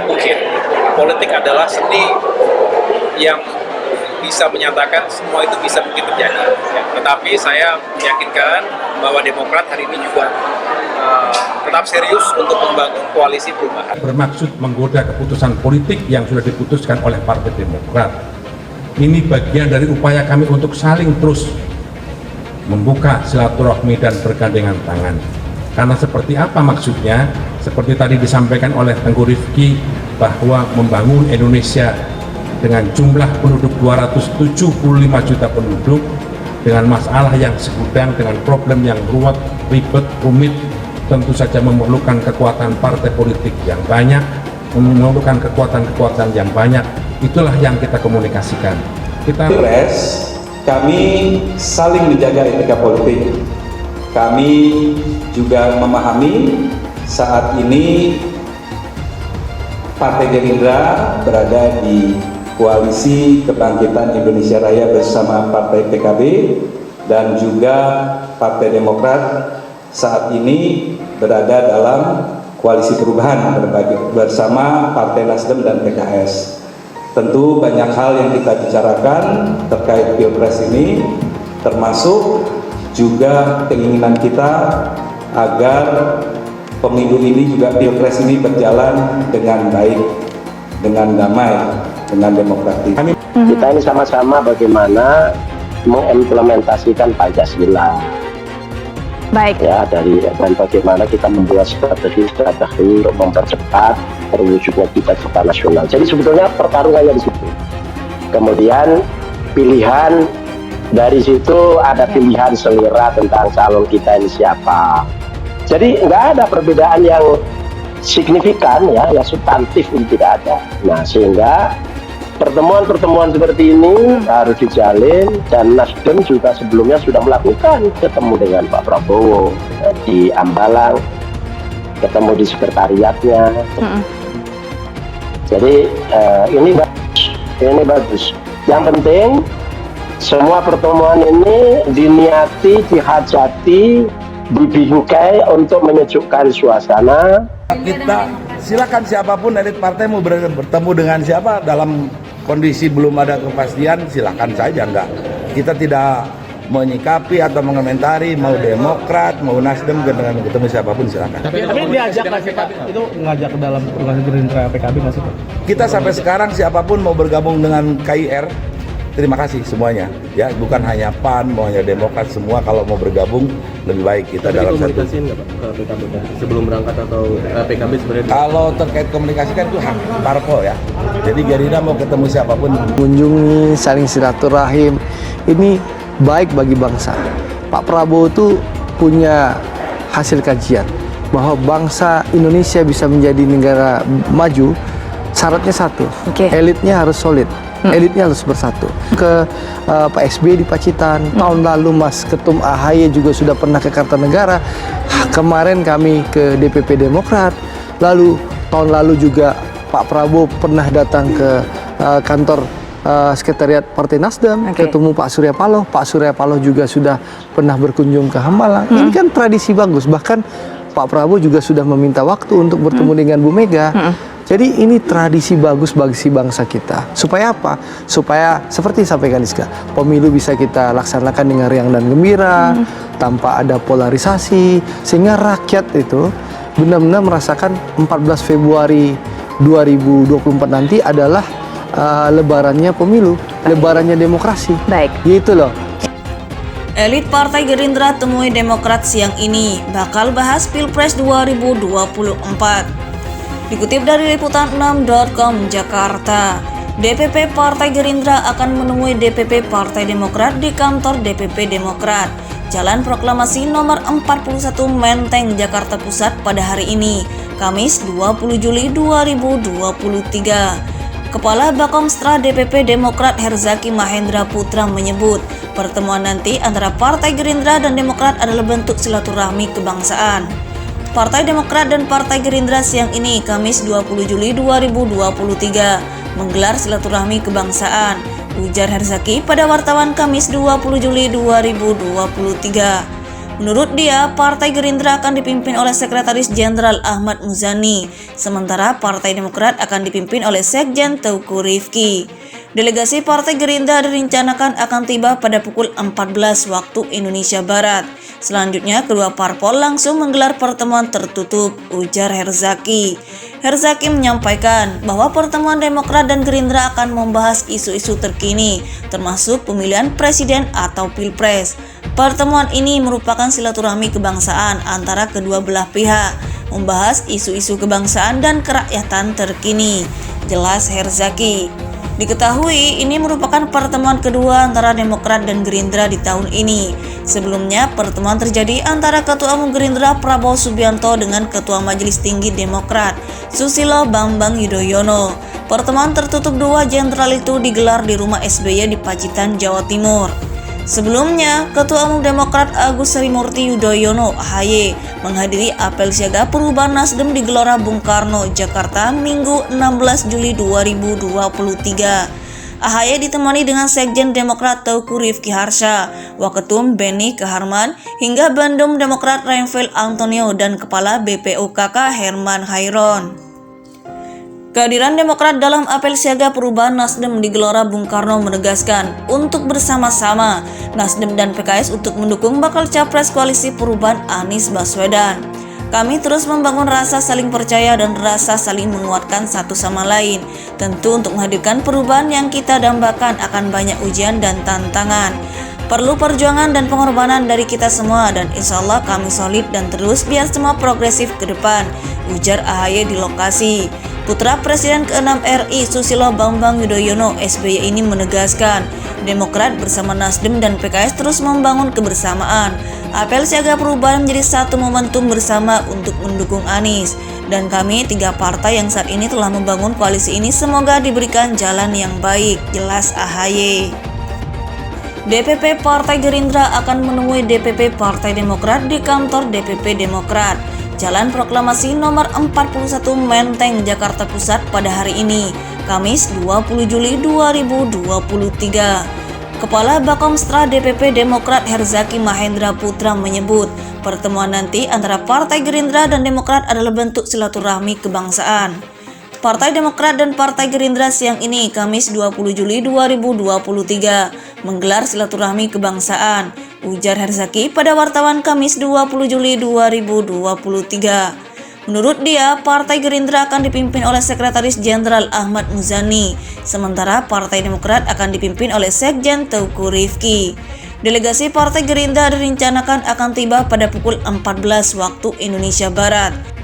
mungkin politik adalah seni yang bisa menyatakan semua itu bisa mungkin terjadi. Tetapi saya meyakinkan bahwa Demokrat hari ini juga tetap serius untuk membangun koalisi perubahan. Bermaksud menggoda keputusan politik yang sudah diputuskan oleh Partai Demokrat. Ini bagian dari upaya kami untuk saling terus membuka silaturahmi dan bergandengan tangan. Karena seperti apa maksudnya? Seperti tadi disampaikan oleh Tengku Rifki bahwa membangun Indonesia dengan jumlah penduduk 275 juta penduduk, dengan masalah yang segudang, dengan problem yang ruwet, ribet, rumit, tentu saja memerlukan kekuatan partai politik yang banyak, memerlukan kekuatan-kekuatan yang banyak. Itulah yang kita komunikasikan. Pilpres, kami saling menjaga etika politik. Kami juga memahami saat ini Partai Gerindra berada di Koalisi Kebangkitan Indonesia Raya bersama Partai PKB dan juga Partai Demokrat saat ini berada dalam koalisi perubahan bersama Partai Nasdem dan PKS. Tentu banyak hal yang kita bicarakan terkait Pilpres ini, termasuk juga keinginan kita agar pemilu ini juga Pilpres ini berjalan dengan baik, dengan damai, dengan demokratis. Kita ini sama-sama bagaimana mengimplementasikan Pancasila. Baik. Ya, dan bagaimana kita membuat strategi untuk mempercepat terwujudnya cita-cita nasional. Jadi sebetulnya pertarungannya di situ. Kemudian pilihan dari situ ada pilihan selera tentang calon kita ini siapa. Jadi nggak ada perbedaan yang signifikan ya, yang substantif ini tidak ada. Nah, sehingga pertemuan-pertemuan seperti ini harus dijalin, dan Nasdem juga sebelumnya sudah melakukan ketemu dengan Pak Prabowo di Ambalang, ketemu di sekretariatnya. Jadi ini bagus. Yang penting semua pertemuan ini diniati, dihajati, dibingkai untuk menyejukkan suasana. Kita silakan siapapun elit partai mau bertemu dengan siapa dalam kondisi belum ada kepastian, silakan saja. Enggak, kita tidak menyikapi atau mengomentari mau Demokrat mau Nasdem dengan ketemu siapapun, silakan. Tapi diajak nggak sih Pak? Itu ngajak ke dalam Gerindra PKB nggak sih Pak? Kita sampai sekarang siapapun mau bergabung dengan KIR, terima kasih semuanya. Ya, bukan hanya PAN, mau hanya Demokrat, semua kalau mau bergabung lebih baik kita dalam satu. Komunikasiin nggak Pak ke PKB sebelum berangkat atau PKB sebenarnya? Kalau terkait komunikasi kan itu hak parpol ya. Jadi Gerindra mau ketemu siapapun. Mengunjungi, saling silaturahim, ini baik bagi bangsa. Pak Prabowo itu punya hasil kajian bahwa bangsa Indonesia bisa menjadi negara maju, syaratnya satu, elitnya harus solid. Elitnya harus bersatu. Ke Pak SBY di Pacitan, tahun lalu Mas Ketum AHY juga sudah pernah ke Kartanegara. Kemarin kami ke DPP Demokrat. Lalu tahun lalu juga Pak Prabowo pernah datang ke kantor sekretariat Partai Nasdem, ketemu Pak Surya Paloh. Pak Surya Paloh juga sudah pernah berkunjung ke Hambalang. Ini kan tradisi bagus. Bahkan Pak Prabowo juga sudah meminta waktu untuk bertemu dengan Bu Mega. Jadi ini tradisi bagus bagi si bangsa kita. Supaya apa? Supaya seperti disampaikan Rizka, pemilu bisa kita laksanakan dengan riang dan gembira, tanpa ada polarisasi, sehingga rakyat itu benar-benar merasakan 14 Februari 2024 nanti adalah lebarannya pemilu, lebarannya demokrasi. Baik. Gitu loh. Elit Partai Gerindra temui Demokrat siang ini bakal bahas Pilpres 2024. Dikutip dari liputan6.com Jakarta, DPP Partai Gerindra akan menemui DPP Partai Demokrat di kantor DPP Demokrat, Jalan Proklamasi nomor 41 Menteng, Jakarta Pusat pada hari ini, Kamis 20 Juli 2023. Kepala Bakomstra DPP Demokrat Herzaki Mahendra Putra menyebut, pertemuan nanti antara Partai Gerindra dan Demokrat adalah bentuk silaturahmi kebangsaan. Partai Demokrat dan Partai Gerindra siang ini, Kamis 20 Juli 2023, menggelar silaturahmi kebangsaan, ujar Herzaki pada wartawan Kamis 20 Juli 2023. Menurut dia, Partai Gerindra akan dipimpin oleh Sekretaris Jenderal Ahmad Muzani, sementara Partai Demokrat akan dipimpin oleh Sekjen Teuku Rifki. Delegasi Partai Gerindra direncanakan akan tiba pada pukul 14 waktu Indonesia Barat. Selanjutnya, kedua parpol langsung menggelar pertemuan tertutup, ujar Herzaki. Herzaki menyampaikan bahwa pertemuan Demokrat dan Gerindra akan membahas isu-isu terkini, termasuk pemilihan presiden atau pilpres. Pertemuan ini merupakan silaturahmi kebangsaan antara kedua belah pihak, membahas isu-isu kebangsaan dan kerakyatan terkini, jelas Herzaki. Diketahui ini merupakan pertemuan kedua antara Demokrat dan Gerindra di tahun ini. Sebelumnya, pertemuan terjadi antara Ketua Umum Gerindra Prabowo Subianto dengan Ketua Majelis Tinggi Demokrat Susilo Bambang Yudhoyono. Pertemuan tertutup dua jenderal itu digelar di rumah SBY di Pacitan, Jawa Timur. Sebelumnya, Ketua Umum Demokrat Agus Harimurti Yudhoyono (AHY) menghadiri apel siaga perubahan Nasdem di Gelora Bung Karno, Jakarta, Minggu 16 Juli 2023. AHY ditemani dengan Sekjen Demokrat Teuku Rifki Harsha, Waketum Beni Keharman, hingga Bandung Demokrat Rafael Antonio dan Kepala BPUKK Herman Hairon. Kehadiran Demokrat dalam apel siaga perubahan Nasdem di Gelora Bung Karno menegaskan untuk bersama-sama Nasdem dan PKS untuk mendukung bakal capres koalisi perubahan Anies Baswedan. Kami terus membangun rasa saling percaya dan rasa saling menguatkan satu sama lain. Tentu untuk menghadirkan perubahan yang kita dambakan akan banyak ujian dan tantangan. Perlu perjuangan dan pengorbanan dari kita semua dan insya Allah kami solid dan terus biar semua progresif ke depan, ujar AHY di lokasi. Putra Presiden ke-6 RI Susilo Bambang Yudhoyono (SBY) ini menegaskan, Demokrat bersama Nasdem dan PKS terus membangun kebersamaan. Apel siaga perubahan menjadi satu momentum bersama untuk mendukung Anies. Dan kami tiga partai yang saat ini telah membangun koalisi ini semoga diberikan jalan yang baik, jelas AHY. DPP Partai Gerindra akan menemui DPP Partai Demokrat di kantor DPP Demokrat, Jalan Proklamasi nomor 41 Menteng, Jakarta Pusat pada hari ini, Kamis 20 Juli 2023. Kepala Bakomstra DPP Demokrat Herzaki Mahendra Putra menyebut, pertemuan nanti antara Partai Gerindra dan Demokrat adalah bentuk silaturahmi kebangsaan. Partai Demokrat dan Partai Gerindra siang ini, Kamis 20 Juli 2023, menggelar silaturahmi kebangsaan, ujar Herzaki pada wartawan Kamis 20 Juli 2023. Menurut dia, Partai Gerindra akan dipimpin oleh Sekretaris Jenderal Ahmad Muzani, sementara Partai Demokrat akan dipimpin oleh Sekjen Teuku Rifki. Delegasi Partai Gerindra direncanakan akan tiba pada pukul 14 waktu Indonesia Barat.